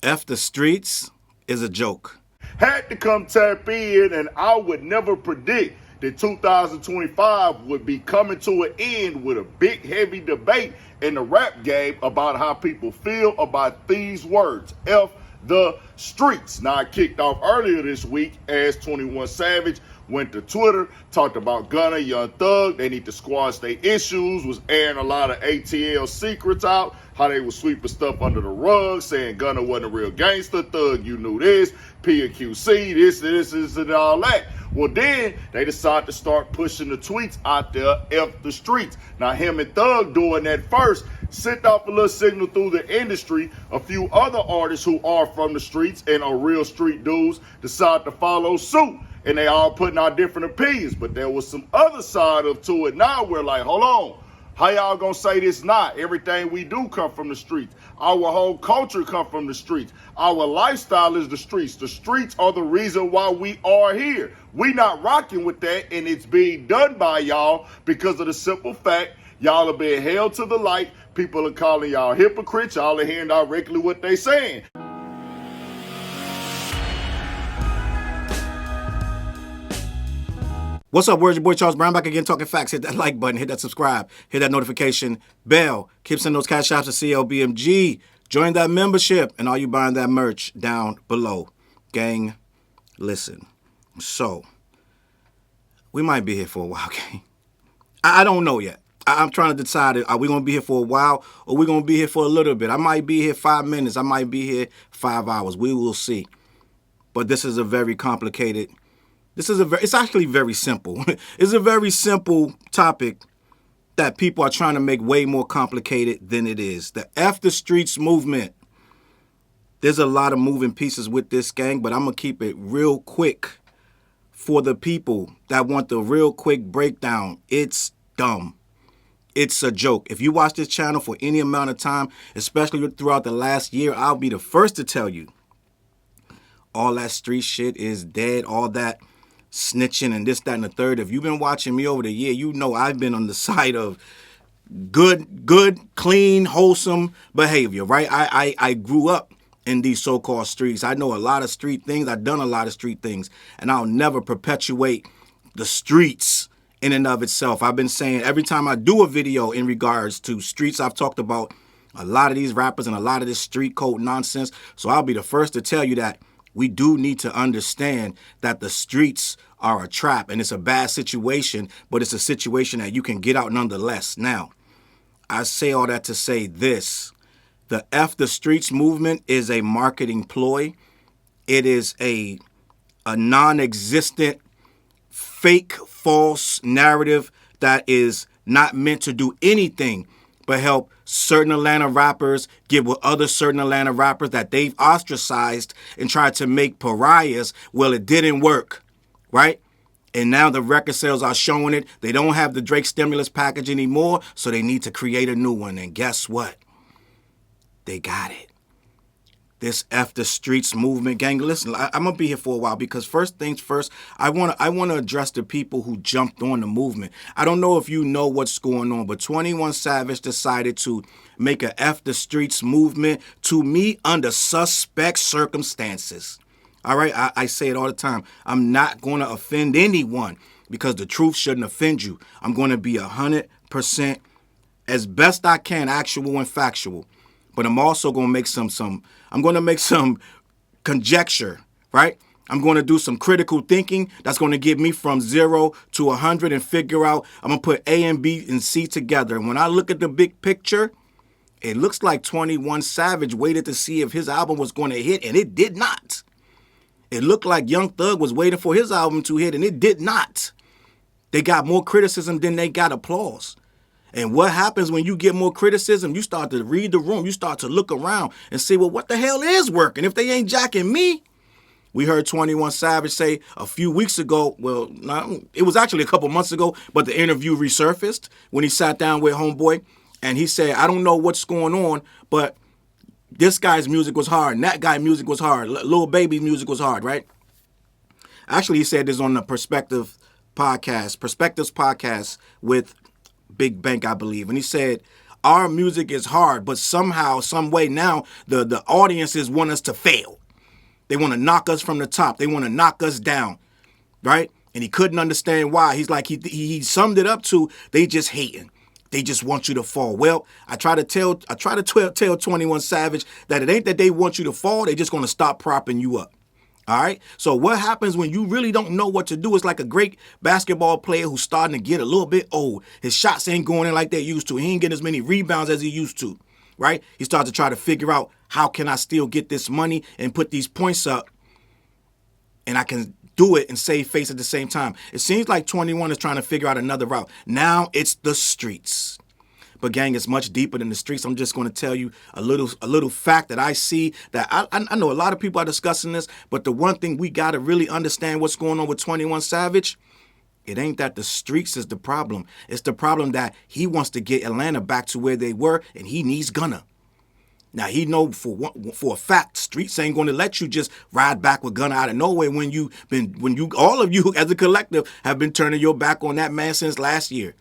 F the streets is a joke. Had to come tap in, and I would never predict that 2025 would be coming to an end with a big, heavy debate in the rap game about how people feel about these words, F the streets. Now, I kicked off earlier this week as 21 Savage went to Twitter, talked about Gunna, Young Thug. They need to squash their issues, was airing a lot of ATL secrets out, how they were sweeping stuff under the rug, saying Gunna wasn't a real gangster, Thug, you knew this, P and QC, this, and all that. Well, then they decided to start pushing the tweets out there, F the streets. Now, him and Thug doing that first sent off a little signal through the industry. A few other artists who are from the streets and are real street dudes decided to follow suit. And they all putting out different opinions. But there was some other side of to it. Now we're like, hold on. How y'all gonna say this not? Everything we do come from the streets. Our whole culture come from the streets. Our lifestyle is the streets. The streets are the reason why we are here. We not rocking with that, and it's being done by y'all because of the simple fact y'all are being held to the light. People are calling y'all hypocrites. Y'all are hearing directly what they saying. What's up, where's your boy Challz Brown back again talking facts. Hit that like button, hit that subscribe, hit that notification bell. Keep sending those Cashaps to CLBMG. Join that membership, and all you buying that merch down below. Gang, listen. So, we might be here for a while, gang. I don't know yet. I'm trying to decide, are we going to be here for a while or we going to be here for a little bit? I might be here 5 minutes. I might be here 5 hours. We will see. But this is a very complicated... It's actually very simple. It's a very simple topic that people are trying to make way more complicated than it is. The F the Streets movement. There's a lot of moving pieces with this, gang, but I'm going to keep it real quick for the people that want the real quick breakdown. It's dumb. It's a joke. If you watch this channel for any amount of time, especially throughout the last year, I'll be the first to tell you all that street shit is dead, all that snitching and this, that, and the third. If you've been watching me over the year, you know I've been on the side of good, clean, wholesome behavior, right? I grew up in these so-called streets. I know a lot of street things. I've done a lot of street things, and I'll never perpetuate the streets in and of itself. I've been saying every time I do a video in regards to streets, I've talked about a lot of these rappers and a lot of this street code nonsense. So I'll be the first to tell you that we do need to understand that the streets are a trap and it's a bad situation, but it's a situation that you can get out nonetheless. Now, I say all that to say this. The F the Streets movement is a marketing ploy. It is a non-existent, fake, false narrative that is not meant to do anything but help certain Atlanta rappers get with other certain Atlanta rappers that they've ostracized and tried to make pariahs. Well, it didn't work, right? And now the record sales are showing it. They don't have the Drake stimulus package anymore, so they need to create a new one. And guess what? They got it. This F the Streets movement, gang. Listen, I'm gonna be here for a while because first things first, I wanna address the people who jumped on the movement. I don't know if you know what's going on, but 21 Savage decided to make a F the Streets movement, to me, under suspect circumstances. All right, I say it all the time. I'm not gonna offend anyone because the truth shouldn't offend you. I'm gonna be 100% as best I can, actual and factual. But I'm also going to make some conjecture, right? I'm going to do some critical thinking that's going to get me from 0 to 100 and figure out, I'm going to put A and B and C together. And when I look at the big picture, it looks like 21 Savage waited to see if his album was going to hit, and it did not. It looked like Young Thug was waiting for his album to hit, and it did not. They got more criticism than they got applause. And what happens when you get more criticism? You start to read the room. You start to look around and say, well, what the hell is working? If they ain't jacking me. We heard 21 Savage say a few weeks ago, well, it was actually a couple months ago, but the interview resurfaced when he sat down with Homeboy. And he said, I don't know what's going on, but this guy's music was hard. And that guy's music was hard. Lil Baby's music was hard, right? Actually, he said this on the Perspectives podcast with Big Bank, I believe. And he said, our music is hard, but somehow, some way now, the audiences want us to fail. They want to knock us from the top. They want to knock us down, right? And he couldn't understand why. He's like, he summed it up to, they just hating. They just want you to fall. Well, I try to tell 21 Savage that it ain't that they want you to fall. They just going to stop propping you up. All right. So what happens when you really don't know what to do? It's like a great basketball player who's starting to get a little bit old. His shots ain't going in like they used to. He ain't getting as many rebounds as he used to. Right. He starts to try to figure out, how can I still get this money and put these points up, and I can do it and save face at the same time. It seems like 21 is trying to figure out another route. Now it's the streets. But gang, it's much deeper than the streets. I'm just going to tell you a little fact that I see, that I know a lot of people are discussing this, but the one thing we got to really understand what's going on with 21 Savage, it ain't that the streets is the problem. It's the problem that he wants to get Atlanta back to where they were, and he needs Gunna. Now, he know for a fact, streets ain't going to let you just ride back with Gunna out of nowhere when all of you as a collective have been turning your back on that man since last year,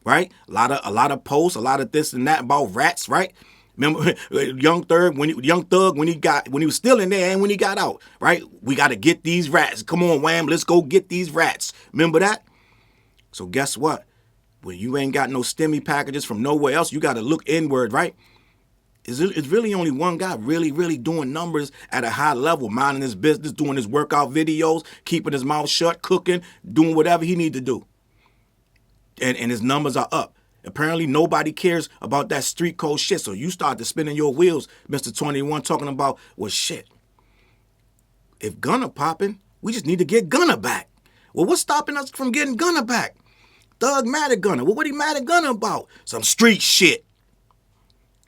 right? A lot of posts, a lot of this and that about rats, right? Remember Young Thug when he was still in there and when he got out, right? We got to get these rats. Come on, Wham, let's go get these rats. Remember that? So guess what? When you ain't got no STEMI packages from nowhere else, you got to look inward, right? It's really only one guy really, really doing numbers at a high level, minding his business, doing his workout videos, keeping his mouth shut, cooking, doing whatever he need to do. And his numbers are up. Apparently, nobody cares about that street code shit. So you start to spinning your wheels, Mr. 21, talking about, well, shit. If Gunna popping, we just need to get Gunna back. Well, what's stopping us from getting Gunna back? Thug mad at Gunna. Well, what he mad at Gunna about? Some street shit.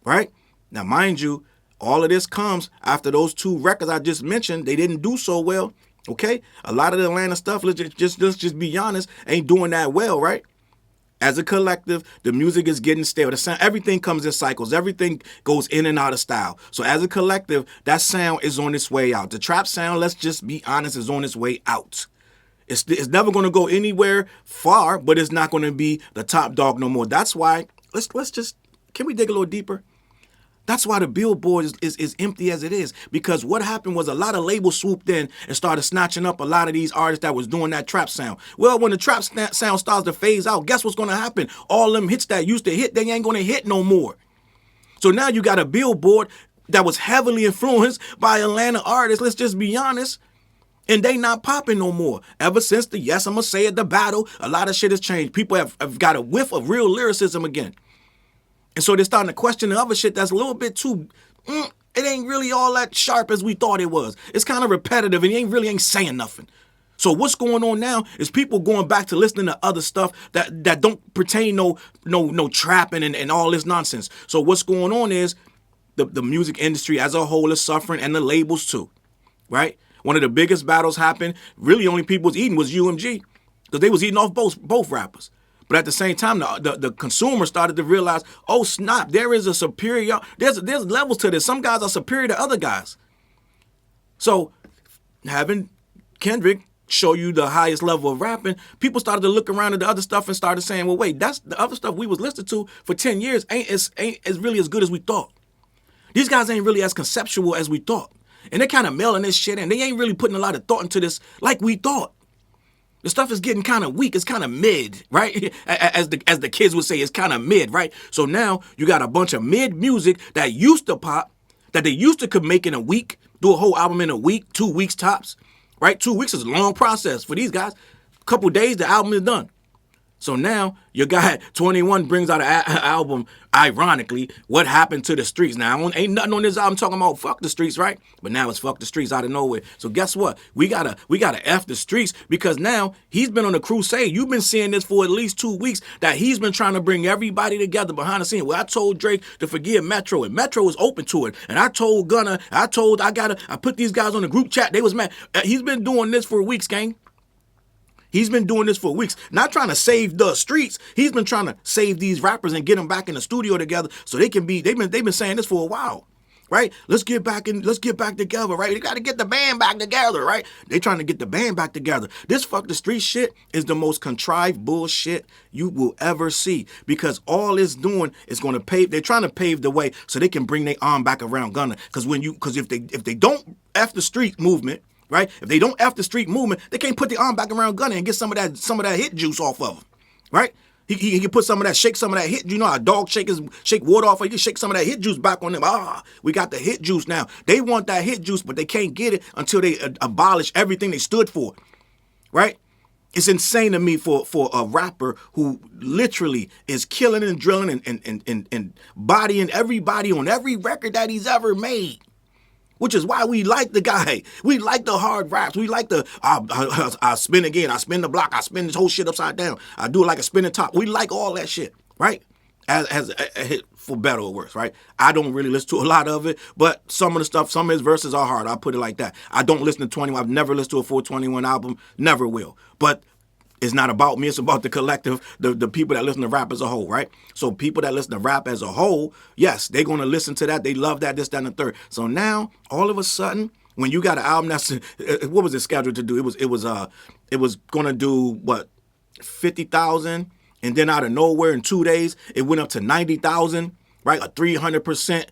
Right? Now, mind you, all of this comes after those two records I just mentioned. They didn't do so well, okay? A lot of the Atlanta stuff, let's just be honest, ain't doing that well, right? As a collective, the music is getting stale. The sound, everything comes in cycles. Everything goes in and out of style. So as a collective, that sound is on its way out. The trap sound, let's just be honest, is on its way out. It's never going to go anywhere far, but it's not going to be the top dog no more. That's why, can we dig a little deeper? That's why the Billboard is empty as it is. Because what happened was a lot of labels swooped in and started snatching up a lot of these artists that was doing that trap sound. Well, when the trap sound starts to phase out, guess what's going to happen? All them hits that used to hit, they ain't going to hit no more. So now you got a Billboard that was heavily influenced by Atlanta artists, let's just be honest, and they not popping no more. Ever since the battle, a lot of shit has changed. People have got a whiff of real lyricism again. And so they're starting to question the other shit that's a little bit too, it ain't really all that sharp as we thought it was. It's kind of repetitive and it ain't saying nothing. So what's going on now is people going back to listening to other stuff that don't pertain no trapping and all this nonsense. So what's going on is the music industry as a whole is suffering, and the labels too, right? One of the biggest battles happened, really only people was eating was UMG, because they was eating off both rappers. But at the same time, the consumer started to realize, oh snap, there is a superior, there's levels to this. Some guys are superior to other guys. So having Kendrick show you the highest level of rapping, people started to look around at the other stuff and started saying, well, wait, that's the other stuff we was listening to for 10 years ain't as really as good as we thought. These guys ain't really as conceptual as we thought. And they're kind of mailing this shit in. They ain't really putting a lot of thought into this like we thought. The stuff is getting kind of weak. It's kind of mid, right? As the kids would say, it's kind of mid, right? So now you got a bunch of mid music that used to pop, that they used to could make in a week, do a whole album in a week, 2 weeks tops, right? 2 weeks is a long process for these guys. A couple days, the album is done. So now your guy 21 brings out an album, ironically, What Happened to the Streets. Now, ain't nothing on this album talking about fuck the streets, right? But now it's fuck the streets out of nowhere. So guess what? We gotta F the streets, because now he's been on a crusade. You've been seeing this for at least 2 weeks, that he's been trying to bring everybody together behind the scenes. Well, I told Drake to forgive Metro, and Metro was open to it. And I told Gunna, I put these guys on the group chat. They was mad. He's been doing this for weeks, gang. He's been doing this for weeks, not trying to save the streets. He's been trying to save these rappers and get them back in the studio together so they can be. They've been saying this for a while, right? Let's get back together, right? They got to get the band back together, right? They trying to get the band back together. This fuck the street shit is the most contrived bullshit you will ever see, because all it's doing is going to pave. They're trying to pave the way so they can bring their arm back around Gunna. Because if they don't F the street movement, right? If they don't F the street movement, they can't put the arm back around Gunna and get some of that hit juice off of him, right? He can put some of that, shake some of that hit. You know how a dog shake water off. He can shake some of that hit juice back on them. We got the hit juice now. They want that hit juice, but they can't get it until they abolish everything they stood for, right? It's insane to me for a rapper who literally is killing and drilling and bodying everybody on every record that he's ever made. Which is why we like the guy. We like the hard raps. We like the, I spin again. I spin the block. I spin this whole shit upside down. I do it like a spinning top. We like all that shit, right? As a hit, for better or worse, right? I don't really listen to a lot of it, but some of the stuff, some of his verses are hard. I'll put it like that. I don't listen to 21. I've never listened to a full 21 album. Never will. But it's not about me. It's about the collective, the people that listen to rap as a whole, right? So people that listen to rap as a whole, yes, they're going to listen to that. They love that, this, that, and the third. So now, all of a sudden, when you got an album that's, what was it scheduled to do? It was going to do, what, 50,000? And then out of nowhere in 2 days, it went up to 90,000, right? A 300%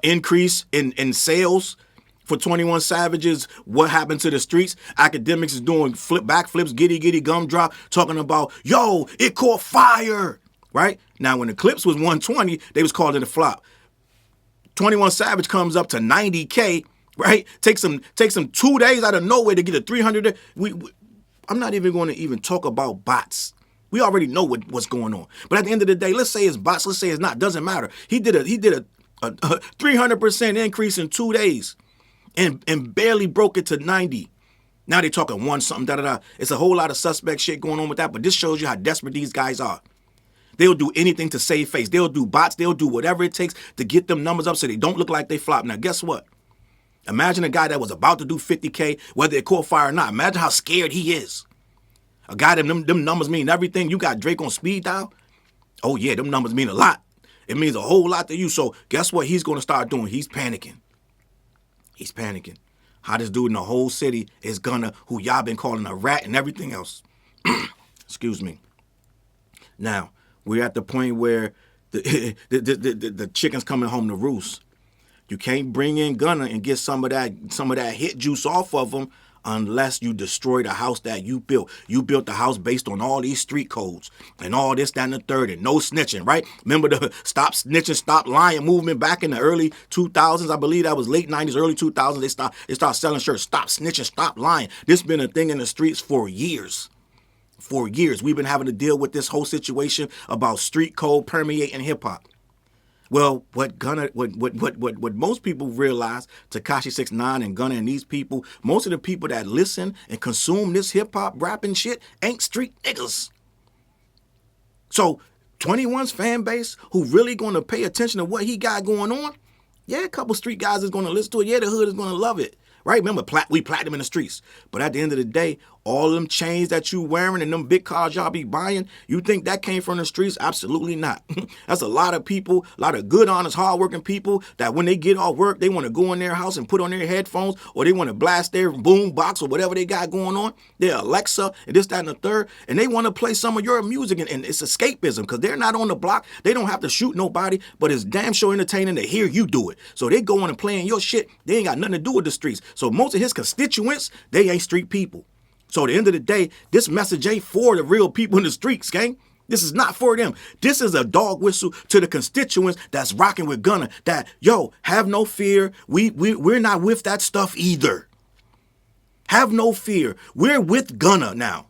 increase in sales. For 21 Savage's What Happened to the Streets. Academics is doing backflips, giddy gumdrop, talking about, yo, it caught fire, right? Now, when the clips was 120, they was calling it a flop. 21 Savage comes up to 90K, right? Takes them 2 days out of nowhere to get a 300. I'm not even going to even talk about bots. We already know what's going on. But at the end of the day, let's say it's bots, let's say it's not, doesn't matter. He did a 300% increase in 2 days. And barely broke it to 90. Now they talking one something, da-da-da. It's a whole lot of suspect shit going on with that, but this shows you how desperate these guys are. They'll do anything to save face. They'll do bots. They'll do whatever it takes to get them numbers up so they don't look like they flop. Now, guess what? Imagine a guy that was about to do 50K, whether it caught fire or not. Imagine how scared he is. A guy that them numbers mean everything. You got Drake on speed dial. Oh, yeah, them numbers mean a lot. It means a whole lot to you. So guess what he's going to start doing? He's panicking. He's panicking. Hottest dude in the whole city is Gunna, who y'all been calling a rat and everything else. Excuse me. Now, we're at the point where the chicken's coming home to roost. You can't bring in Gunna and get some of that hit juice off of him unless you destroy the house that you built. You built the house based on all these street codes and all this, that, and the third, and no snitching, right? Remember the stop snitching, stop lying movement back in the early 2000s? I believe that was late 90s, early 2000s. They start selling shirts. Stop snitching, stop lying. This has been a thing in the streets for years. For years, we've been having to deal with this whole situation about street code permeating hip hop. Well, what most people realize, Tekashi 6ix9ine and Gunna and these people, most of the people that listen and consume this hip hop rapping shit ain't street niggas. So 21's fan base, who really gonna pay attention to what he got going on, yeah, a couple street guys is gonna listen to it. Yeah, the hood is gonna love it. Right? Remember, we platinum in the streets. But at the end of the day, all them chains that you wearing and them big cars y'all be buying, you think that came from the streets? Absolutely not. That's a lot of people, a lot of good, honest, hardworking people that when they get off work, they want to go in their house and put on their headphones, or they want to blast their boom box or whatever they got going on, their Alexa and this, that, and the third, and they want to play some of your music, and it's escapism because they're not on the block. They don't have to shoot nobody, but it's damn sure entertaining to hear you do it. So they go on and playing your shit. They ain't got nothing to do with the streets. So most of his constituents, they ain't street people. So at the end of the day, this message ain't for the real people in the streets, gang. This is not for them. This is a dog whistle to the constituents that's rocking with Gunna. That, yo, have no fear. We're not with that stuff either. Have no fear. We're with Gunna now.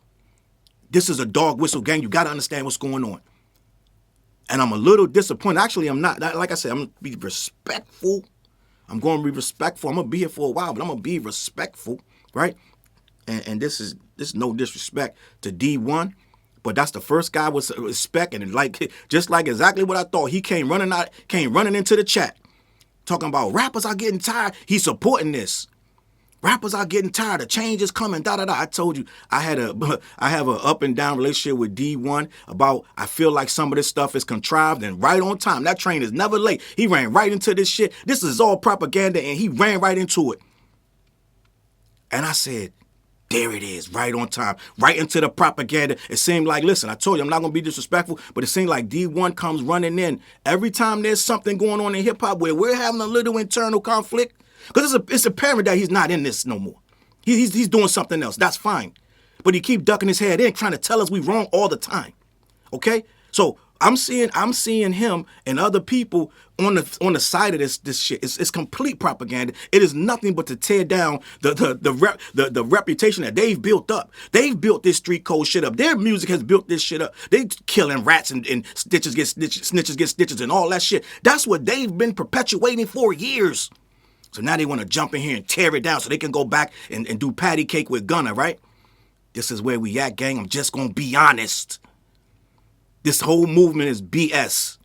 This is a dog whistle, gang. You got to understand what's going on. And I'm a little disappointed. Actually, I'm not. Like I said, I'm going to be respectful. I'm going to be respectful. I'm going to be here for a while, but I'm going to be respectful, right? And this is no disrespect to D1, but that's the first guy with respect, and just like exactly what I thought. He came running into the chat, talking about rappers are getting tired. He's supporting this. Rappers are getting tired. The change is coming. Da da da. I told you I have an up and down relationship with D1 about I feel like some of this stuff is contrived and right on time. That train is never late. He ran right into this shit. This is all propaganda, and he ran right into it. And I said, there it is, right on time, right into the propaganda. It seemed like, listen, I told you I'm not gonna be disrespectful, but it seemed like D1 comes running in every time there's something going on in hip hop where we're having a little internal conflict. Because it's apparent that he's not in this no more. He's doing something else. That's fine. But he keep ducking his head in, trying to tell us we wrong all the time. Okay? So I'm seeing him and other people on the side of this shit. It's complete propaganda. It is nothing but to tear down the reputation that they've built up. They've built this street code shit up. Their music has built this shit up. They killing rats and snitches get stitches and all that shit. That's what they've been perpetuating for years. So now they want to jump in here and tear it down so they can go back and do patty cake with Gunna, right? This is where we at, gang. I'm just going to be honest. This whole movement is BS,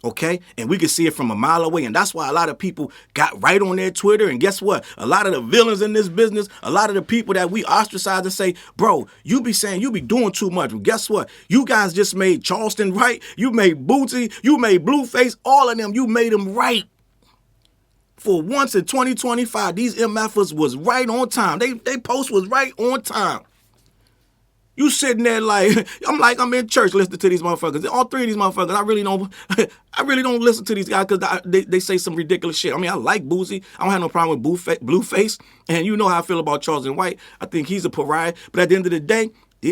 okay? And we can see it from a mile away. And that's why a lot of people got right on their Twitter. And guess what? A lot of the villains in this business, a lot of the people that we ostracize and say, bro, you be saying you be doing too much. Well, guess what? You guys just made Charleston right. You made Bootsy. You made Blueface. All of them, you made them right. For once in 2025, these MFers was right on time. They post was right on time. You sitting there like I'm in church listening to these motherfuckers. All three of these motherfuckers, I really don't listen to these guys because they say some ridiculous shit. I mean, I like Boozy. I don't have no problem with Blueface. And you know how I feel about Challz and White. I think he's a pariah. But at the end of the day,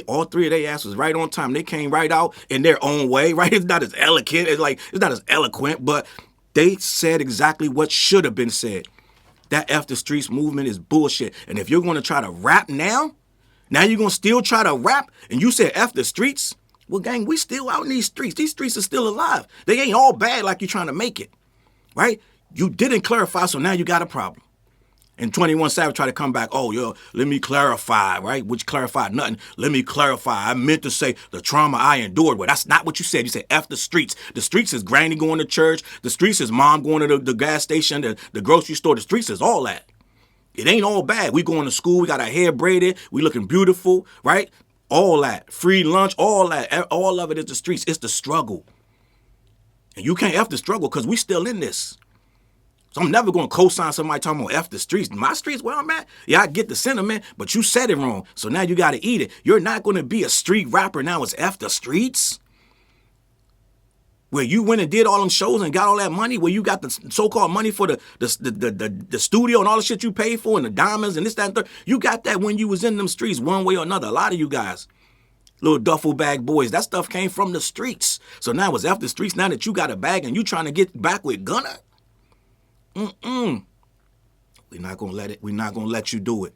all three of their asses was right on time. They came right out in their own way, right? It's not as eloquent. It's not as eloquent, but they said exactly what should have been said. That F the Streets movement is bullshit. And if you're going to try to rap now you're going to still try to rap and you said F the Streets? Well, gang, we still out in these streets. These streets are still alive. They ain't all bad like you're trying to make it, right? You didn't clarify, so now you got a problem. And 21 Savage tried to come back, oh, yo, let me clarify, right? Which clarified nothing. Let me clarify. I meant to say the trauma I endured. Well, that's not what you said. You said F the streets. The streets is granny going to church. The streets is mom going to the gas station, the grocery store. The streets is all that. It ain't all bad. We going to school. We got our hair braided. We looking beautiful, right? All that. Free lunch, all that. All of it is the streets. It's the struggle. And you can't F the struggle because we still in this. So I'm never going to co-sign somebody talking about F the streets. My streets where I'm at, yeah, I get the sentiment, but you said it wrong. So now you got to eat it. You're not going to be a street rapper now. It's F the streets. Where you went and did all them shows and got all that money, where you got the so-called money for the studio and all the shit you paid for and the diamonds and this, that, and third. You got that when you was in them streets one way or another. A lot of you guys, little duffel bag boys, that stuff came from the streets. So now it's F the streets. Now that you got a bag and you trying to get back with Gunna. We're not gonna let it. We're not gonna let you do it.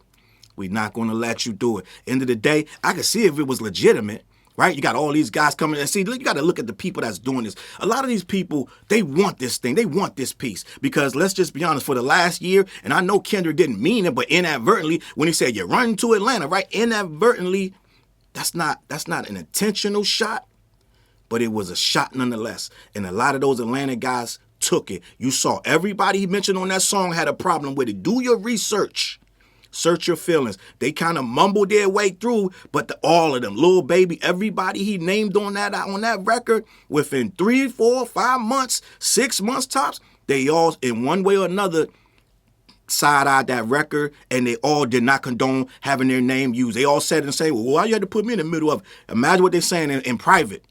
We're not gonna let you do it. End of the day, I could see if it was legitimate, right? You got all these guys coming and see. You got to look at the people that's doing this. A lot of these people, they want this thing. They want this piece because let's just be honest. For the last year, and I know Kendrick didn't mean it, but inadvertently, when he said you're running to Atlanta, right? Inadvertently, that's not an intentional shot, but it was a shot nonetheless. And a lot of those Atlanta guys took it. You saw everybody he mentioned on that song had a problem with it. Do your research. Search your feelings. They kind of mumbled their way through, but all of them, Lil Baby, everybody he named on that record, within 3, 4, 5 months, 6 months tops, they all, in one way or another, side-eyed that record, and they all did not condone having their name used. They all said and say, well, why you had to put me in the middle of it? Imagine what they're saying in private.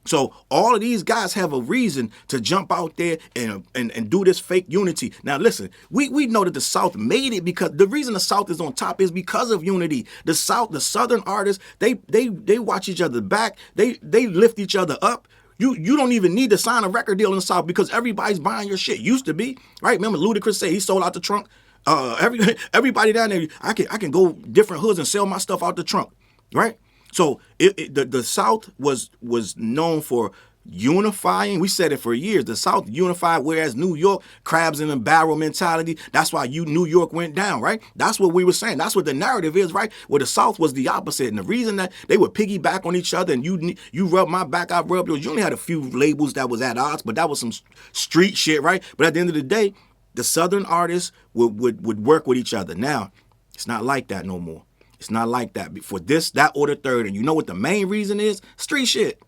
So all of these guys have a reason to jump out there and do this fake unity. Now listen, we know that the South made it because the reason the South is on top is because of unity. The South, the Southern artists, they watch each other back. They lift each other up. You don't even need to sign a record deal in the South because everybody's buying your shit. Used to be, right? Remember Ludacris said he sold out the trunk. Everybody down there, I can go different hoods and sell my stuff out the trunk, right? So the South was known for unifying. We said it for years. The South unified, whereas New York, crabs in a barrel mentality. That's why New York went down, right? That's what we were saying. That's what the narrative is, right? Where the South was the opposite. And the reason that they would piggyback on each other and you rub my back, I rub yours. You only had a few labels that was at odds, but that was some street shit, right? But at the end of the day, the Southern artists would work with each other. Now, it's not like that no more. It's not like that. For this, that, or the third. And you know what the main reason is? Street shit.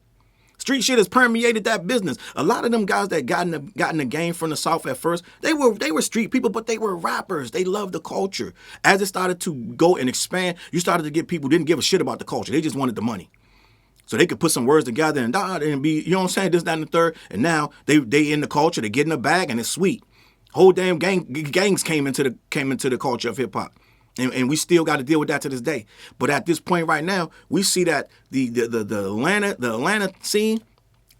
Street shit has permeated that business. A lot of them guys that got in the game from the South at first, they were street people, but they were rappers. They loved the culture. As it started to go and expand, you started to get people who didn't give a shit about the culture. They just wanted the money. So they could put some words together and be, you know what I'm saying, this, that, and the third. And now they in the culture, they get in the bag, and it's sweet. Whole damn gangs came into the culture of hip hop. And we still got to deal with that to this day. But at this point right now, we see that the Atlanta scene,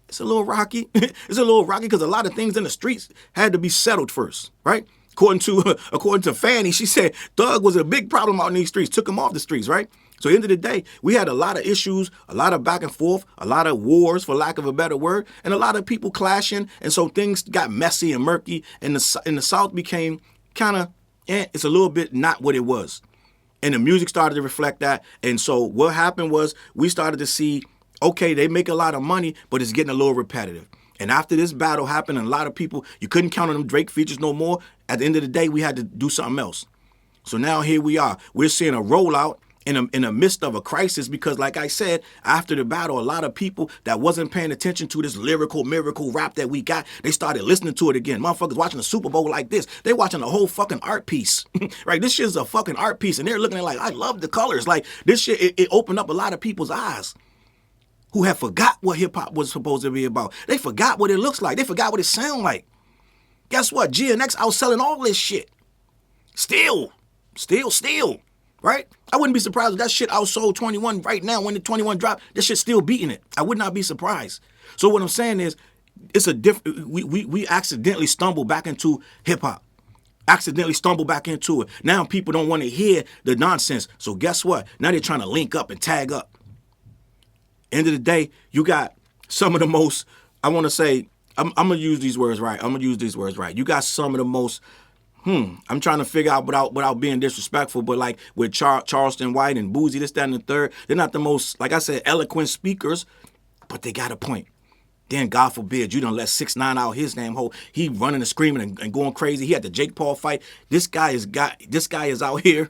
it's a little rocky. It's a little rocky because a lot of things in the streets had to be settled first, right? According to Fanny, she said Thug was a big problem out in these streets, took him off the streets, right? So at the end of the day, we had a lot of issues, a lot of back and forth, a lot of wars, for lack of a better word, and a lot of people clashing. And so things got messy and murky, and the South became kind of, it's a little bit not what it was. And the music started to reflect that. And so what happened was we started to see, okay, they make a lot of money, but it's getting a little repetitive. And after this battle happened, and a lot of people, you couldn't count on them Drake features no more. At the end of the day, we had to do something else. So now here we are. We're seeing a rollout in the midst of a crisis because, like I said, after the battle, a lot of people that wasn't paying attention to this lyrical miracle rap that we got, they started listening to it again. Motherfuckers watching the Super Bowl like this. They watching a whole fucking art piece, right? This shit is a fucking art piece, and they're looking at it like, I love the colors. Like, this shit, it opened up a lot of people's eyes who have forgot what hip-hop was supposed to be about. They forgot what it looks like. They forgot what it sound like. Guess what? GNX outselling all this shit. Still. Right? I wouldn't be surprised if that shit outsold 21 right now. When the 21 dropped, this shit's still beating it. I would not be surprised. So what I'm saying is, it's a different. We accidentally stumbled back into hip hop. Accidentally stumbled back into it. Now people don't want to hear the nonsense. So guess what? Now they're trying to link up and tag up. End of the day, you got some of the most. I want to say, I'm gonna use these words right. You got some of the most. I'm trying to figure out without being disrespectful, but like with Charleston White and Boozy, this, that, and the third, they're not the most, like I said, eloquent speakers, but they got a point. Then God forbid you done let 6ix9ine out his damn hole. He running and screaming and going crazy. He had the Jake Paul fight. This guy is out here.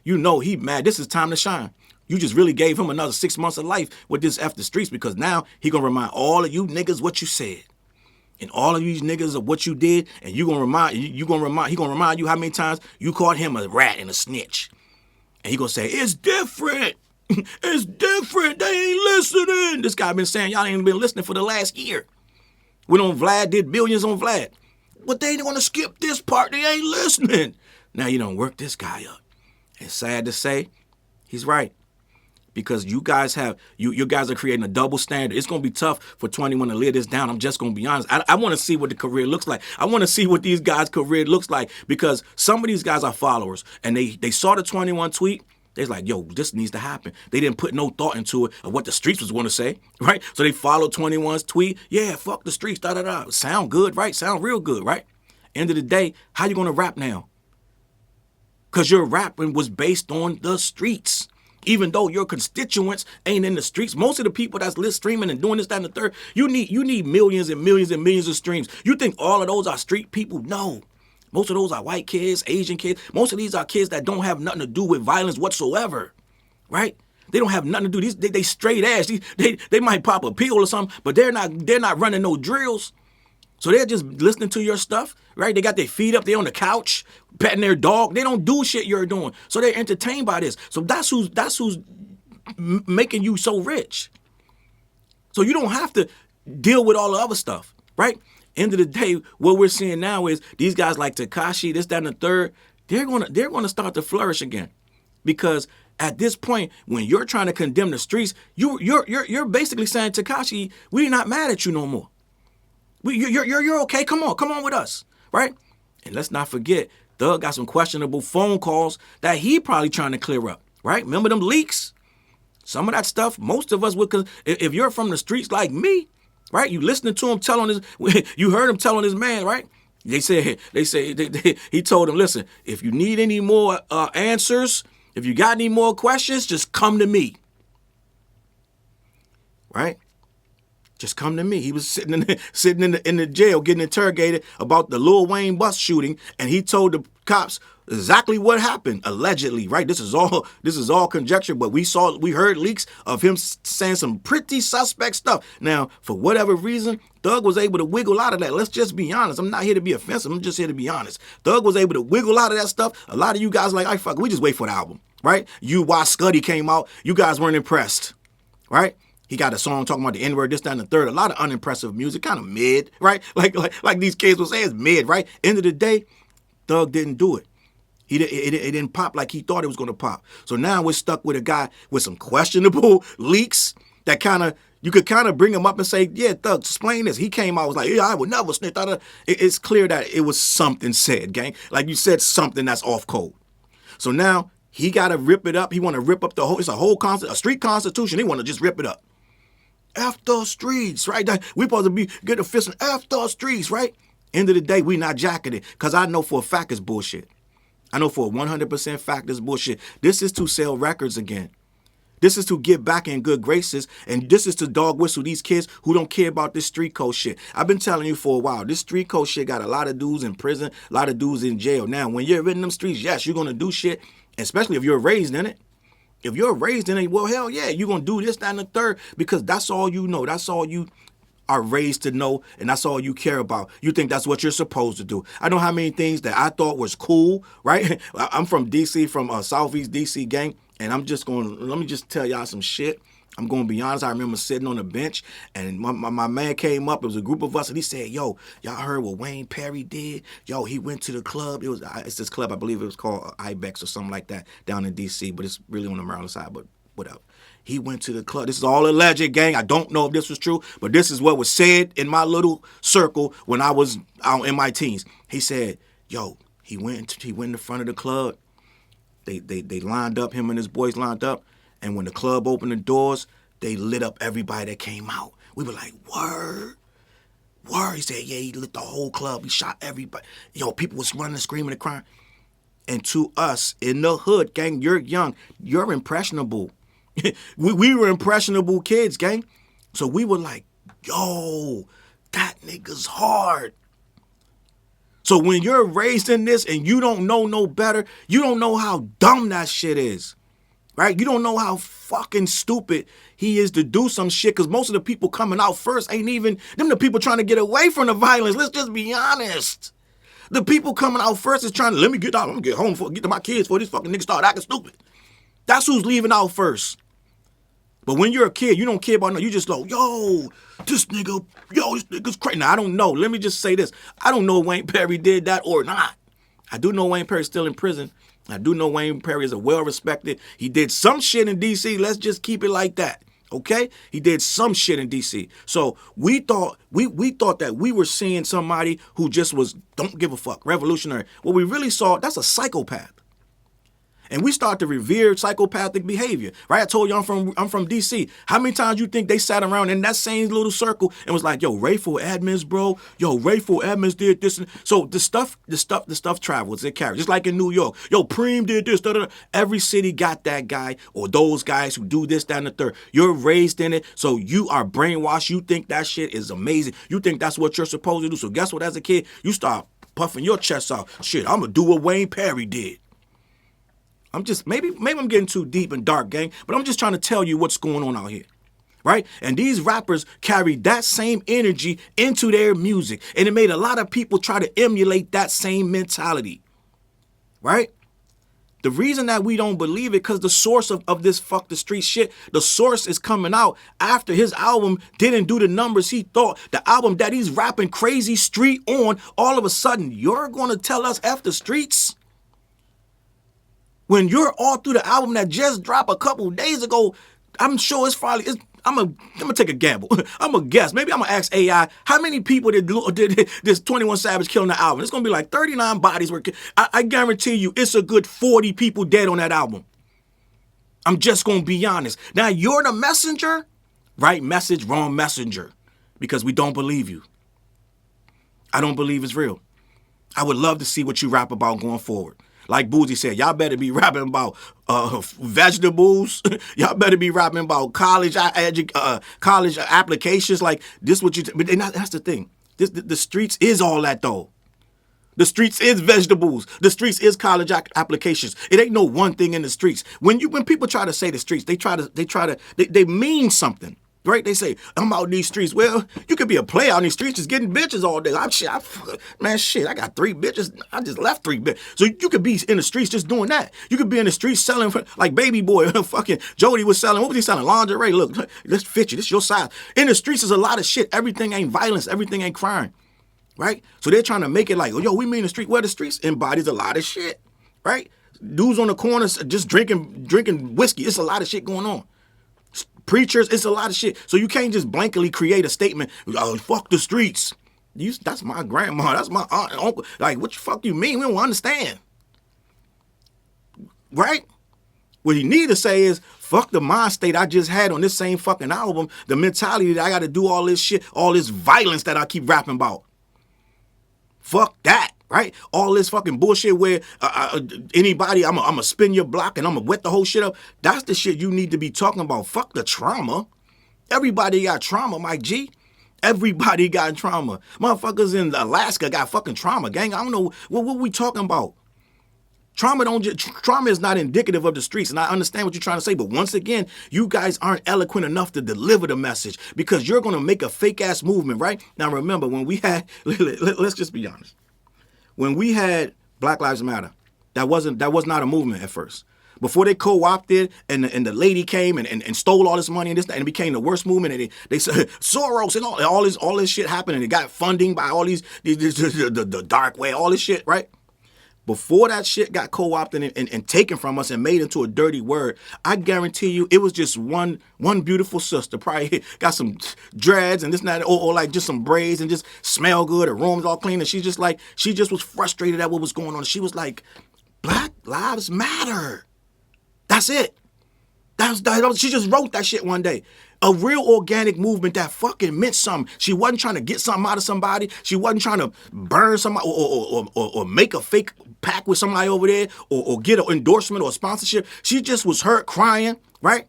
You know he mad. This is time to shine. You just really gave him another 6 months of life with this F the streets because now he gonna remind all of you niggas what you said. And all of these niggas of what you did, and he gonna remind you how many times you called him a rat and a snitch. And he gonna say, it's different. It's different. They ain't listening. This guy been saying y'all ain't been listening for the last year. Went on Vlad, did billions on Vlad. But they ain't gonna skip this part. They ain't listening. Now you done work this guy up. It's sad to say, he's right. Because you guys are creating a double standard. It's going to be tough for 21 to lay this down. I'm just going to be honest. I want to see what the career looks like. I want to see what these guys' career looks like because some of these guys are followers and they saw the 21 tweet. They're like, yo, this needs to happen. They didn't put no thought into it of what the streets was going to say, right? So they followed 21's tweet. Yeah, fuck the streets, da-da-da. Sound good, right? Sound real good, right? End of the day, how you going to rap now? Because your rapping was based on the streets. Even though your constituents ain't in the streets, most of the people that's streaming and doing this, that, and the third, you need millions and millions and millions of streams. You think all of those are street people? No. Most of those are white kids, Asian kids. Most of these are kids that don't have nothing to do with violence whatsoever, right? They don't have nothing to do. They straight ass. They might pop a pill or something, but they're not running no drills. So they're just listening to your stuff, right? They got their feet up there on the couch, petting their dog. They don't do shit you're doing. So they're entertained by this. So that's who's making you so rich. So you don't have to deal with all the other stuff, right? End of the day, what we're seeing now is these guys like Tekashi, this, that, and the third, they're gonna start to flourish again. Because at this point, when you're trying to condemn the streets, you're basically saying, Tekashi, we're not mad at you no more. You're okay. Come on with us, right? And let's not forget, Thug got some questionable phone calls that he probably trying to clear up, right? Remember them leaks? Some of that stuff, most of us would, cause if you're from the streets like me, right? You listening to him you heard him telling his man, right? He told him, listen, if you need any more answers, if you got any more questions, just come to me, right? Just come to me. He was sitting in the jail getting interrogated about the Lil Wayne bus shooting, and he told the cops exactly what happened, allegedly, right? This is all conjecture, but we heard leaks of him saying some pretty suspect stuff. Now, for whatever reason, Thug was able to wiggle out of that. Let's just be honest. I'm not here to be offensive. I'm just here to be honest. Thug was able to wiggle out of that stuff. A lot of you guys like, fuck, we just wait for the album, right? Why Scuddy came out, you guys weren't impressed, right? He got a song talking about the N-word, this, that, and the third. A lot of unimpressive music, kind of mid, right? Like these kids will say, it's mid, right? End of the day, Thug didn't do it. It didn't pop like he thought it was going to pop. So now we're stuck with a guy with some questionable leaks that you could kind of bring him up and say, yeah, Thug, explain this. He came out, was like, yeah, I would never snitch. It's clear that it was something said, gang. Like you said, something that's off code. So now he got to rip it up. He want to rip up it's a street constitution. He want to just rip it up. F the streets, right? We supposed to be get a fist F the streets, right? End of the day, we not jacking it because I know for a fact it's bullshit. I know for a 100% fact it's bullshit. This is to sell records again. This is to get back in good graces, and this is to dog whistle these kids who don't care about this street code shit. I've been telling you for a while, this street code shit got a lot of dudes in prison, a lot of dudes in jail. Now, when you're in them streets, yes, you're going to do shit, especially if you're raised in it. If you're raised in it, well, hell yeah, you're going to do this, that, and the third, because that's all you know. That's all you are raised to know, and that's all you care about. You think that's what you're supposed to do. I know how many things that I thought was cool, right? I'm from D.C., from Southeast D.C. gang, and let me just tell y'all some shit. I'm going to be honest. I remember sitting on a bench, and my man came up. It was a group of us, and he said, yo, y'all heard what Wayne Perry did? Yo, he went to the club. It's this club, I believe it was called Ibex or something like that down in D.C., but it's really on the Maryland side, but whatever. He went to the club. This is all alleged, gang. I don't know if this was true, but this is what was said in my little circle when I was out in my teens. He said, yo, he went in the front of the club. They lined up, him and his boys lined up. And when the club opened the doors, they lit up everybody that came out. We were like, word. He said, yeah, he lit the whole club. He shot everybody. Yo, people was running, screaming, and crying. And to us, in the hood, gang, you're young. You're impressionable. we were impressionable kids, gang. So we were like, yo, that nigga's hard. So when you're raised in this and you don't know no better, you don't know how dumb that shit is. Right? You don't know how fucking stupid he is to do some shit, because most of the people coming out first ain't even them the people trying to get away from the violence. Let's just be honest. The people coming out first is trying to, let me get out, I'm gonna get home, get to my kids before these fucking niggas start acting stupid. That's who's leaving out first. But when you're a kid, you don't care about nothing. You just go, this nigga's crazy. Now, I don't know. Let me just say this. I don't know if Wayne Perry did that or not. I do know Wayne Perry's still in prison. I do know Wayne Perry is a well-respected. He did some shit in D.C. Let's just keep it like that, okay? He did some shit in D.C. So we thought that we were seeing somebody who just was don't give a fuck, revolutionary. What we really saw, that's a psychopath. And we start to revere psychopathic behavior, right? I told you I'm from D.C. How many times you think they sat around in that same little circle and was like, yo, Rayful admins, bro. Yo, Rayful admins did this. So the stuff travels. It carries. Just like in New York. Yo, Preem did this. Da, da, da. Every city got that guy or those guys who do this, that, and the third. You're raised in it, so you are brainwashed. You think that shit is amazing. You think that's what you're supposed to do. So guess what? As a kid, you start puffing your chest out. Shit, I'm going to do what Wayne Perry did. I'm just, maybe I'm getting too deep and dark, gang, but I'm just trying to tell you what's going on out here, right? And these rappers carry that same energy into their music, and it made a lot of people try to emulate that same mentality, right? The reason that we don't believe it, because the source of this fuck the street shit, the source is coming out after his album didn't do the numbers he thought. The album that he's rapping crazy street on, all of a sudden, you're going to tell us F the streets? When you're all through the album that just dropped a couple days ago, I'm sure it's probably, I'm gonna take a gamble. I'm gonna guess. Maybe I'm gonna ask AI, how many people did this 21 Savage kill on the album? It's gonna be like 39 bodies were killed. I guarantee you it's a good 40 people dead on that album. I'm just gonna be honest. Now you're the messenger, right message, wrong messenger, because we don't believe you. I don't believe it's real. I would love to see what you rap about going forward. Like Boozy said, y'all better be rapping about vegetables. Y'all better be rapping about college applications. Like this, what you? But that's the thing. The streets is all that though. The streets is vegetables. The streets is college applications. It ain't no one thing in the streets. When people try to say the streets, they mean something. Right? They say, I'm out in these streets. Well, you could be a player out in these streets just getting bitches all day. I got 3 bitches. I just left 3 bitches. So you could be in the streets just doing that. You could be in the streets selling, like Baby Boy, fucking Jody was selling. What was he selling? Lingerie. Look, let's fit you. This your size. In the streets is a lot of shit. Everything ain't violence. Everything ain't crime. Right? So they're trying to make it like, yo, we mean the street. Well, the streets embodies a lot of shit. Right? Dudes on the corners just drinking whiskey. It's a lot of shit going on. Preachers, it's a lot of shit. So you can't just blankly create a statement, oh, fuck the streets. That's my grandma, that's my aunt and uncle. Like, what the fuck you mean? We don't understand. Right? What you need to say is, fuck the mind state I just had on this same fucking album, the mentality that I gotta do all this shit, all this violence that I keep rapping about. Fuck that. Right? All this fucking bullshit where anybody, I'm going to spin your block and I'm going to wet the whole shit up. That's the shit you need to be talking about. Fuck the trauma. Everybody got trauma, Mike G. Everybody got trauma. Motherfuckers in Alaska got fucking trauma, gang. I don't know what we talking about. Trauma is not indicative of the streets, and I understand what you're trying to say, but once again, you guys aren't eloquent enough to deliver the message because you're going to make a fake-ass movement, right? Now, remember, when we had, let's just be honest. When we had Black Lives Matter, that was not a movement at first. Before they co-opted and the lady came and stole all this money and this and it became the worst movement, and they said Soros and all this shit happened, and it got funding by all these the dark way, all this shit, right? Before that shit got co-opted and taken from us and made into a dirty word, I guarantee you it was just one beautiful sister, probably got some dreads and this and that, or like just some braids and just smell good, her room's all clean, and she just was frustrated at what was going on. She was like, Black Lives Matter. That's it. She just wrote that shit one day. A real organic movement that fucking meant something. She wasn't trying to get something out of somebody. She wasn't trying to burn somebody or make a fake pact with somebody over there or get an endorsement or a sponsorship. She just was hurt, crying, right?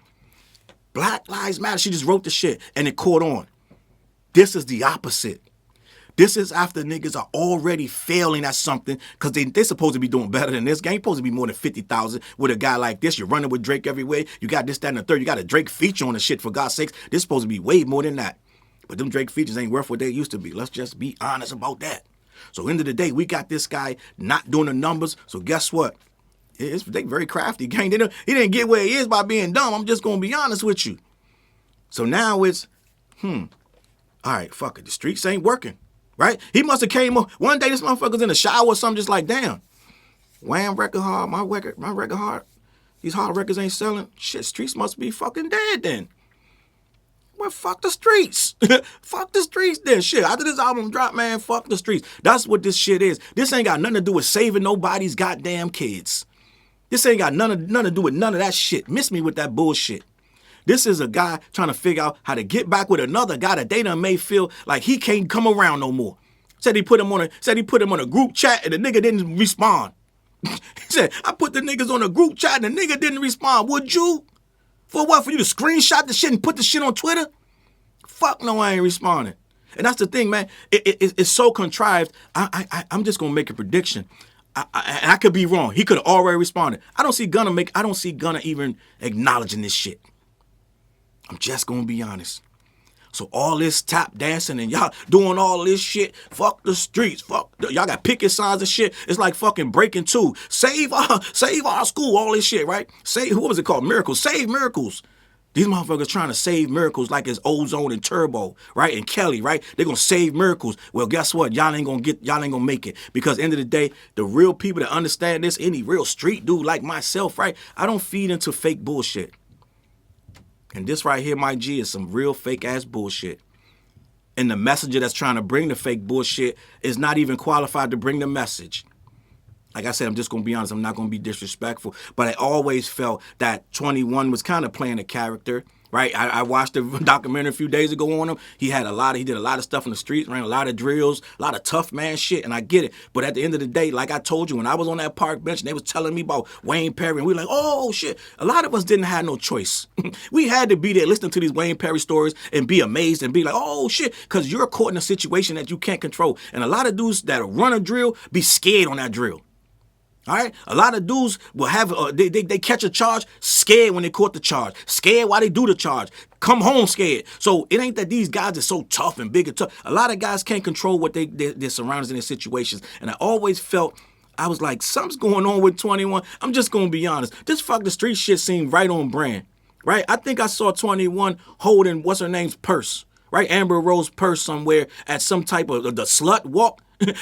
Black Lives Matter. She just wrote the shit and it caught on. This is the opposite. This is after niggas are already failing at something because they're supposed to be doing better than this. Game supposed to be more than 50,000 with a guy like this. You're running with Drake everywhere. You got this, that, and the third. You got a Drake feature on the shit, for God's sakes. This is supposed to be way more than that. But them Drake features ain't worth what they used to be. Let's just be honest about that. So end of the day, we got this guy not doing the numbers. So guess what? They very crafty, gang. He didn't get where he is by being dumb. I'm just going to be honest with you. So now it's, all right, fuck it. The streets ain't working. Right? He must have came up one day. This motherfucker's in the shower or something, just like, damn. Wham record hard, my record hard. These hard records ain't selling. Shit, streets must be fucking dead then. Well, fuck the streets. Fuck the streets then. Shit, after this album dropped, man, fuck the streets. That's what this shit is. This ain't got nothing to do with saving nobody's goddamn kids. This ain't got nothing to do with none of that shit. Miss me with that bullshit. This is a guy trying to figure out how to get back with another guy that they done made feel like he can't come around no more. Said he put him on a group chat and the nigga didn't respond. He said, I put the niggas on a group chat and the nigga didn't respond. Would you? For what? For you to screenshot the shit and put the shit on Twitter? Fuck no, I ain't responding. And that's the thing, man. It's so contrived. I'm just gonna make a prediction. I could be wrong. He could have already responded. I don't see Gunna even acknowledging this shit. I'm just gonna be honest. So all this tap dancing and y'all doing all this shit, fuck the streets, y'all got picket signs and shit. It's like fucking Breaking 2. Save our school, all this shit, right? What was it called? Miracles. Save Miracles. These motherfuckers trying to save Miracles like it's Ozone and Turbo, right? And Kelly, right? They're gonna save Miracles. Well, guess what? Y'all ain't gonna make it. Because at the end of the day, the real people that understand this, any real street dude like myself, right? I don't feed into fake bullshit. And this right here, Mike G, is some real fake-ass bullshit. And the messenger that's trying to bring the fake bullshit is not even qualified to bring the message. Like I said, I'm just going to be honest. I'm not going to be disrespectful. But I always felt that 21 was kind of playing a character, right? I watched a documentary a few days ago on him. He did a lot of stuff in the streets, ran a lot of drills, a lot of tough man shit, and I get it. But at the end of the day, like I told you, when I was on that park bench and they was telling me about Wayne Perry, and we were like, oh shit, a lot of us didn't have no choice. We had to be there listening to these Wayne Perry stories and be amazed and be like, oh shit, because you're caught in a situation that you can't control. And a lot of dudes that run a drill be scared on that drill. All right, a lot of dudes will have they catch a charge scared when they caught the charge, scared while they do the charge, come home scared. So it ain't that these guys are so tough and big and tough. A lot of guys can't control what their surroundings and their situations. And I always felt, I was like, something's going on with 21. I'm just gonna be honest. This fuck the street shit seemed right on brand, right? I think I saw 21 holding what's her name's purse, right? Amber Rose purse somewhere at some type of the slut walk.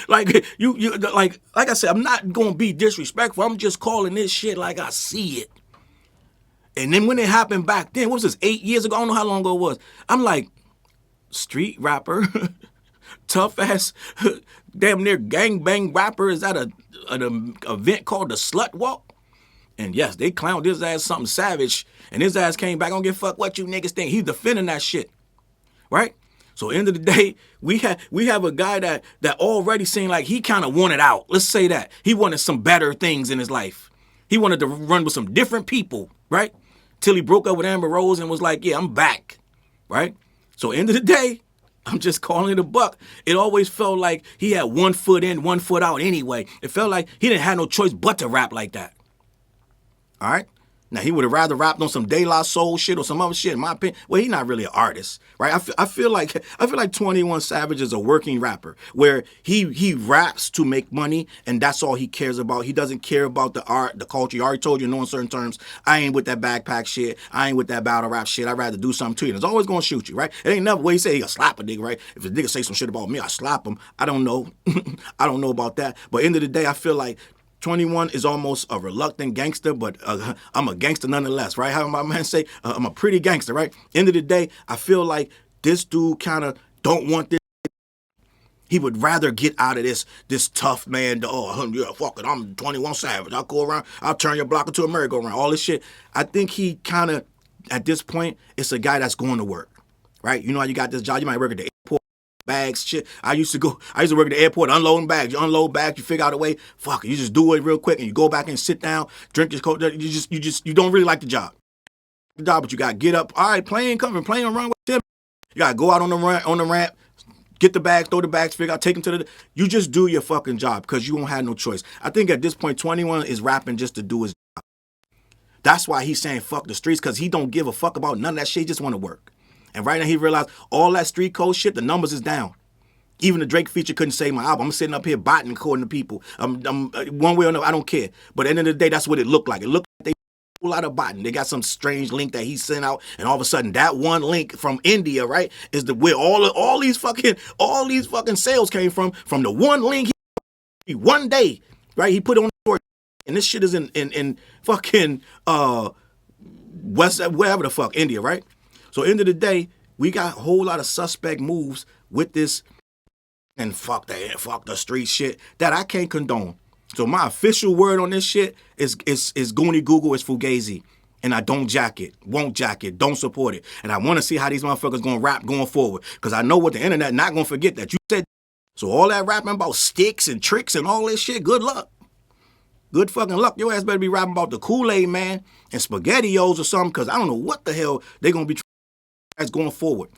Like like I said, I'm not gonna be disrespectful. I'm just calling this shit like I see it. And then when it happened back then, what was this, 8 years ago? I don't know how long ago it was. I'm like, street rapper, tough ass, damn near gangbang rapper is at an event called the Slut Walk. And yes, they clowned his ass something savage, and his ass came back. I don't give a fuck what you niggas think. He's defending that shit, right? So end of the day, we have a guy that already seemed like he kind of wanted out. Let's say that. He wanted some better things in his life. He wanted to run with some different people, right? Till he broke up with Amber Rose and was like, yeah, I'm back, right? So end of the day, I'm just calling it a buck. It always felt like he had 1 foot in, 1 foot out anyway. It felt like he didn't have no choice but to rap like that. All right? Now, he would have rather rapped on some De La Soul shit or some other shit, in my opinion. Well, he's not really an artist, right? I feel like 21 Savage is a working rapper where he raps to make money, and that's all he cares about. He doesn't care about the art, the culture. He already told you, in certain terms, I ain't with that backpack shit. I ain't with that battle rap shit. I'd rather do something to you. And it's always going to shoot you, right? It ain't never way he say he'll slap a nigga, right? If a nigga say some shit about me, I slap him. I don't know. I don't know about that. But end of the day, I feel like 21 is almost a reluctant gangster, but I'm a gangster nonetheless, right? How my man say, I'm a pretty gangster, right? End of the day, I feel like this dude kind of don't want this. He would rather get out of this tough man, yeah, fuck it, I'm 21 Savage. I'll go around, I'll turn your block into a merry-go-round, all this shit. I think he kind of, at this point, it's a guy that's going to work, right? You know how you got this job, you might work at the airport. Bags, shit. I used to work at the airport, unloading bags. You unload bags, you figure out a way. Fuck it, you just do it real quick, and you go back and sit down, drink your coke. You don't really like the job. But you gotta get up. All right, plane run with him. You gotta go out on the ramp, get the bags, throw the bags, figure out, take them to the. You just do your fucking job because you won't have no choice. I think at this point, 21 is rapping just to do his job. That's why he's saying fuck the streets, because he don't give a fuck about none of that shit. He just want to work. And right now he realized all that street code shit, the numbers is down. Even the Drake feature couldn't save my album. I'm sitting up here botting according to people. I'm one way or another, I don't care. But at the end of the day, that's what it looked like. It looked like they a whole lot of botting. They got some strange link that he sent out, and all of a sudden that one link from India, right, is where all these fucking sales came from the one link he one day, right? He put on the story, and this shit is in fucking West, wherever the fuck, India, right? So end of the day, we got a whole lot of suspect moves with this and fuck the street shit that I can't condone. So my official word on this shit is Goonie Google, is Fugazi. And I don't jack it, won't jack it, don't support it. And I want to see how these motherfuckers gonna rap going forward. Because I know what the internet not gonna forget that you said. So all that rapping about sticks and tricks and all this shit, good luck. Good fucking luck. Your ass better be rapping about the Kool-Aid Man and SpaghettiOs or something, because I don't know what the hell they gonna be that's going forward.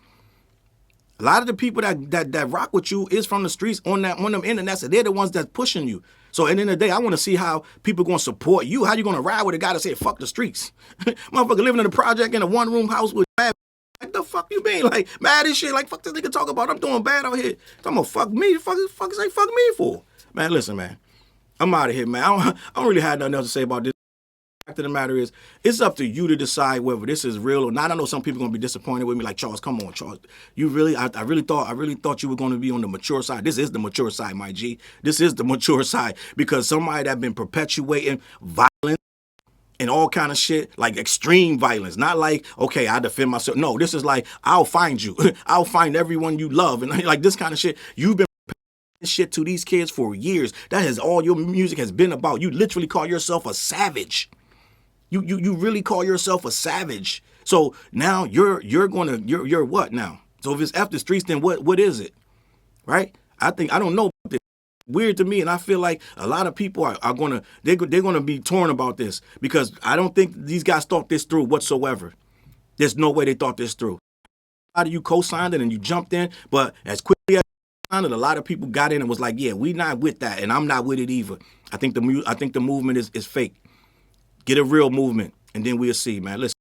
A lot of the people that rock with you is from the streets on them internets, so they're the ones that's pushing you. So at the end of the day, I want to see how people going to support you. How you going to ride with a guy that said, fuck the streets? Motherfucker living in a project in a one-room house with bad. What the fuck you mean? Like, mad as shit. Like, fuck this nigga talk about I'm doing bad out here. I'm going to fuck me. Fuck say fuck me for? Man, listen, man. I'm out of here, man. I don't really have nothing else to say about this. The fact of the matter is, it's up to you to decide whether this is real or not. I know some people are gonna be disappointed with me, like, Challz, come on, Challz. You really, I really thought you were gonna be on the mature side. This is the mature side, my G. This is the mature side, because somebody that been perpetuating violence and all kind of shit, like extreme violence, not like, okay, I defend myself. No, this is like, I'll find you. I'll find everyone you love, and like this kind of shit. You've been shit to these kids for years. That is all your music has been about. You literally call yourself a savage. You really call yourself a savage. So now you're what now? So if it's after streets, then what is it? Right? I don't know. It's weird to me, and I feel like a lot of people are gonna be torn about this because I don't think these guys thought this through whatsoever. There's no way they thought this through. A lot of you co-signed it and you jumped in, but as quickly as you signed it, a lot of people got in and was like, "Yeah, we not with that," and I'm not with it either. I think the movement is fake. Get a real movement, and then we'll see, man. Listen,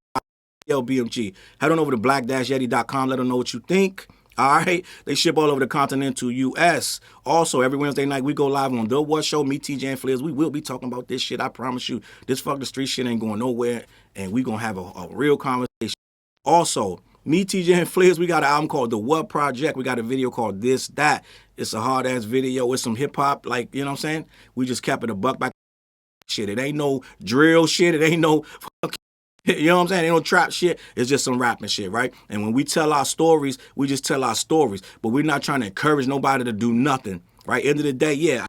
CLBMG. Head on over to black-yeti.com. Let them know what you think. All right, they ship all over the continental U.S. Also, every Wednesday night we go live on The What Show. Me, TJ, and Flares. We will be talking about this shit. I promise you. This fuck the street shit ain't going nowhere, and we gonna have a real conversation. Also, me, TJ, and Flares. We got an album called The What Project. We got a video called This That. It's a hard ass video with some hip hop, like you know what I'm saying. We just kept it a buck back. Shit, it ain't no drill shit. It ain't no. You know what I'm saying? Ain't no trap shit. It's just some rapping shit, right? And when we tell our stories, we just tell our stories. But we're not trying to encourage nobody to do nothing, right? End of the day, yeah,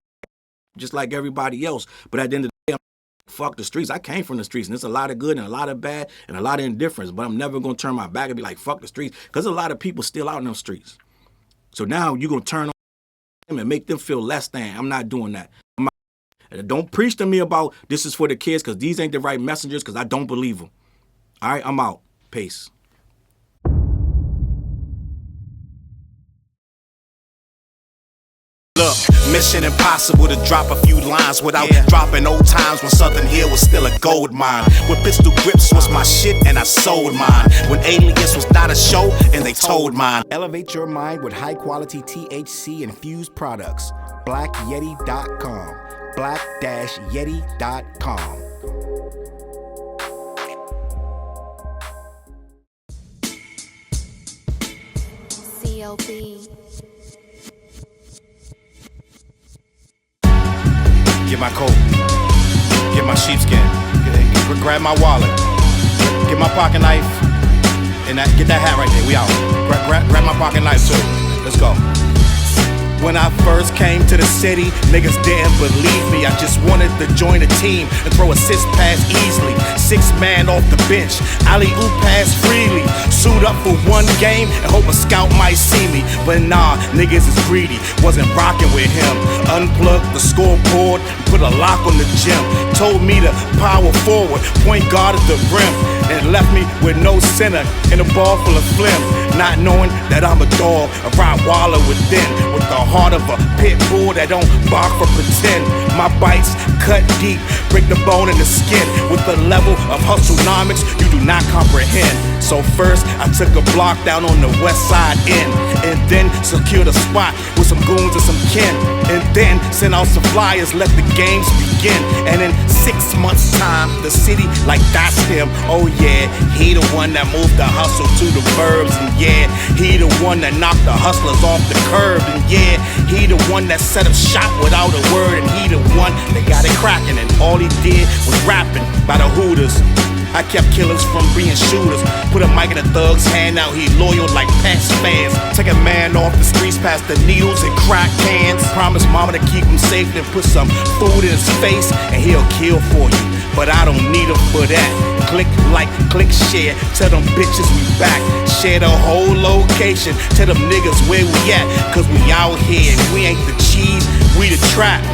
just like everybody else. But at the end of the day, fuck the streets. I came from the streets, and there's a lot of good and a lot of bad and a lot of indifference. But I'm never going to turn my back and be like, fuck the streets. Because a lot of people still out in them streets. So now you're going to turn on them and make them feel less than. I'm not doing that. Don't preach to me about this is for the kids because these ain't the right messengers because I don't believe them. All right, I'm out. Peace. Look, mission impossible to drop a few lines without dropping old times when Southern Hill was still a gold mine. When pistol grips was my shit and I sold mine. When Alias was not a show and they told mine. Elevate your mind with high quality THC infused products. BlackYeti.com. Black-Yeti.com. CLB. Get my coat, get my sheepskin, grab my wallet, get my pocket knife, and get that hat right there. We out. Grab my pocket knife too. Let's go. When I first came to the city, niggas didn't believe me. I just wanted to join a team and throw assist pass easily. 6 man off the bench, alley-oop pass freely. Suit up for one game and hope a scout might see me. But nah, niggas is greedy, wasn't rocking with him. Unplugged the scoreboard, put a lock on the gym. Told me to power forward, point guard at the rim. And left me with no center and a ball full of phlegm. Not knowing that I'm a dog, a Rottweiler within. With the heart of a pit bull that don't bark for pretend. My bites cut deep, break the bone and the skin. With the level of hustlenomics you do not comprehend. So first I took a block down on the west side end. And then secured a spot with some goons and some kin. And then sent out some flyers, let the games begin. And in 6 months time, the city like that's him. Oh yeah, he the one that moved the hustle to the burbs. And yeah, he the one that knocked the hustlers off the curb. And yeah, he the one that set up shop without a word. And he the one that got it cracking. And all he did was rapping by the Hooters. I kept killers from being shooters. Put a mic in a thug's hand, now he loyal like Pats fans. Take a man off the streets past the needles and crack cans. Promise mama to keep him safe, then put some food in his face and he'll kill for you. But I don't need him for that. Click like, click share, tell them bitches we back. Share the whole location, tell them niggas where we at. Cause we out here, we ain't the cheese, we the trap.